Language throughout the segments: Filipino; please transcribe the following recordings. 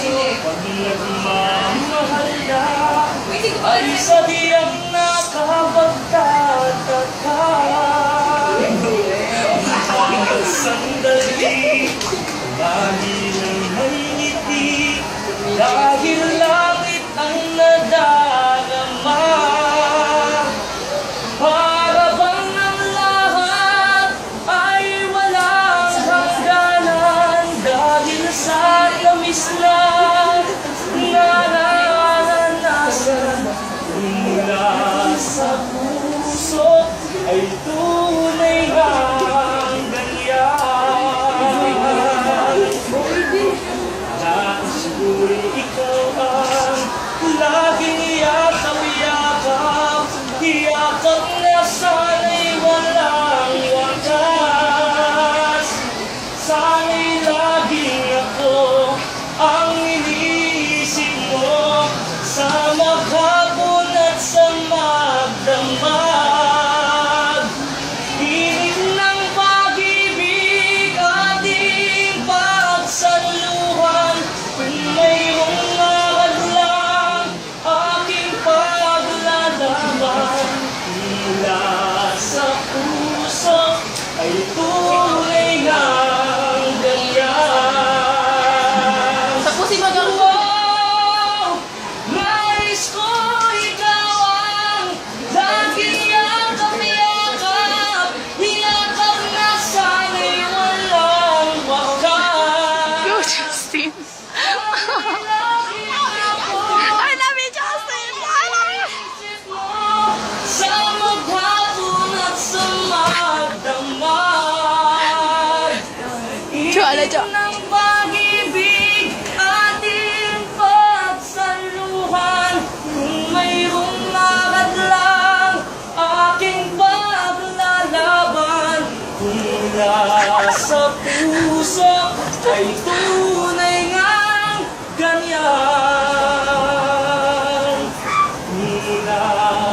Pag nagmamahal na ay sadyang nakapagtataka. Mga sandali, dahil ang may ngiti, dahil langit ang nadarama. Para bang ang lahat ay walang hangganan, dahil sa tamis na nararanasan mula sa puso ay tunay ngang ganyan. Nais ko'y ikaw ang laging yakap-yakap, yakap na sana'y walang wakas. Sana'y laging ako ang iniisip mo, sa maghapon at sa magdamag. Init ng pag-ibig ating pagsanluhan, kung mayroong nakadlang aking paglalaban. Mula sa puso ay tunay ngang ganyan. Tapusin mo daw. Wow! Nais ko ikaw ang laging yakap-yakap, yakap na sana'y walang wakas. Go, Justin. I love you, Justin. I love you. Sa maghapon at sa magdamag. Ala, Jo. Ng pag-ibig ating pagsaluhan, kung mayroong nakadlang aking paglalaban. Mula sa puso ay tunay ngang ganyan. Mula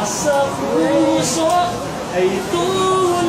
sa puso ay tunay